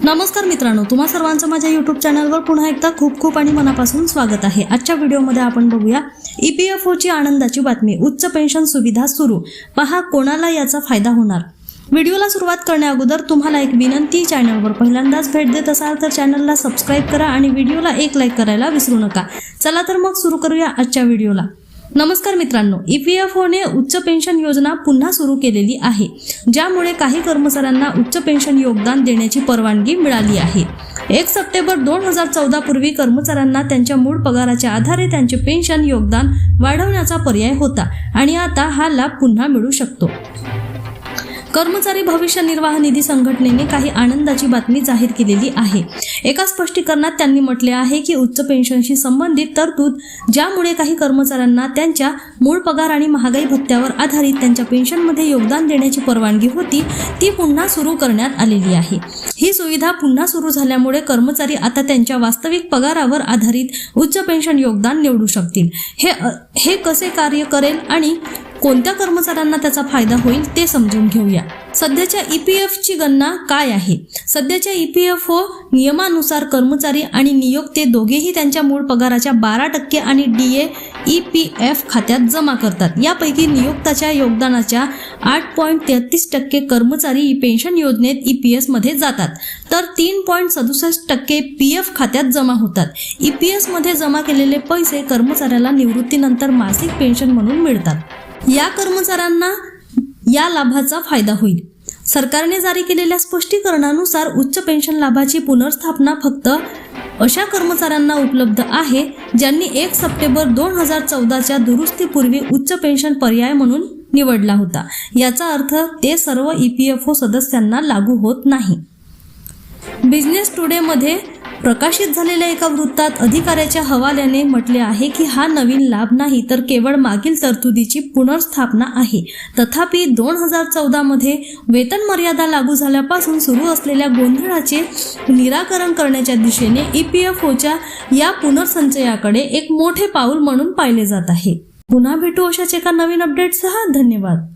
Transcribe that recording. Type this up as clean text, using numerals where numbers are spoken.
नमस्कार मित्रांनो, तुम्हा सर्वांचं माझ्या YouTube चॅनलवर पुन्हा एकदा खूप खूप आणि मनापासून स्वागत आहे। आजच्या व्हिडिओमध्ये आपण बघूया EPFO ची आनंदाची बातमी, उच्च पेन्शन सुविधा सुरू। पहा कोणाला याचा फायदा होणार। व्हिडिओला सुरुवात करण्याअगोदर तुम्हाला एक विनंती, चॅनलवर पहिल्यांदाच भेट देत असाल तर चॅनलला सबस्क्राइब करा आणि व्हिडिओला एक लाईक करायला विसरू नका। चला तर मग सुरू करूया आजच्या व्हिडिओला। नमस्कार मित्रांनो, EPFO ने उच्च पेन्शन योजना पुन्हा सुरू केलेली आहे, ज्यामुळे काही कर्मचाऱ्यांना उच्च पेन्शन योगदान देण्याची परवानगी मिळाली आहे। 1 सप्टेंबर 2014 पूर्वी कर्मचाऱ्यांना त्यांच्या मूळ पगाराच्या आधारे त्यांचे पेन्शन योगदान वाढवण्याचा पर्याय होता आणि आता हा लाभ पुन्हा मिळू शकतो। कर्मचारी भविष्य निर्वाह निधी संघटनेने काही आनंदाची बातमी जाहीर केलेली आहे। एका स्पष्टीकरणात त्यांनी म्हटले आहे की उच्च पेन्शनशी संबंधित तरतूद, ज्यामुळे काही कर्मचाऱ्यांना त्यांच्या मूळ पगार आणि महागाई भत्त्यावर आधारित त्यांच्या पेन्शनमध्ये योगदान देण्याची परवानगी होती, ती पुन्हा सुरू करण्यात आलेली आहे। ही सुविधा पुन्हा सुरू झाल्यामुळे कर्मचारी आता त्यांच्या वास्तविक पगारावर आधारित उच्च पेन्शन योगदान निवडू शकतील। हे कसे कार्य करेल आणि कोणत्या कर्मचाऱ्यांना त्याचा फायदा होईल ते समजून घेऊया। सध्याच्या EPF ची गणना काय आहे? सध्याच्या EPFO नियमानुसार कर्मचारी आणि नियोक्ते दोघेही त्यांच्या मूळ पगाराच्या 12% आणि DA EPF खात्यात जमा करतात। यापैकी नियोक्ताच्या योगदानाच्या 8.33% कर्मचारी पेन्शन योजनेत EPS मध्ये जातात, तर 3.67% PF खात्यात जमा होतात। EPS मध्ये जमा केलेले पैसे कर्मचाऱ्याला निवृत्तीनंतर मासिक पेन्शन म्हणून मिळतात। या कर्मचाऱ्यांना या लाभाचा फायदा होईल। सरकारने जारी केलेल्या स्पष्टीकरणानुसार उच्च पेन्शन लाभाची पुनर्स्थापना फक्त अशा कर्मचाऱ्यांना उपलब्ध आहे ज्यांनी 1 सप्टेंबर 2014च्या दुरुस्तीपूर्वी उच्च पेन्शन पर्याय म्हणून निवडला होता। याचा अर्थ ते सर्व EPFO सदस्यांना लागू होत नाही। बिझनेस टुडे मध्ये प्रकाशित झालेल्या एका वृत्तात अधिकाऱ्याच्या हवाल्याने म्हटले आहे की हा नवीन लाभ नाही, तर केवळ मागील तरतुदीची पुनर्स्थापना आहे। तथापि 2014 मध्ये वेतन मर्यादा लागू झाल्यापासून सुरू असलेल्या गोंधळाचे निराकरण करण्याच्या दिशेने EPFOच्या या पुनर्संचयाकडे एक मोठे पाऊल म्हणून पाहिले जात आहे। पुन्हा भेटू अशाच एका नवीन अपडेटसह। धन्यवाद।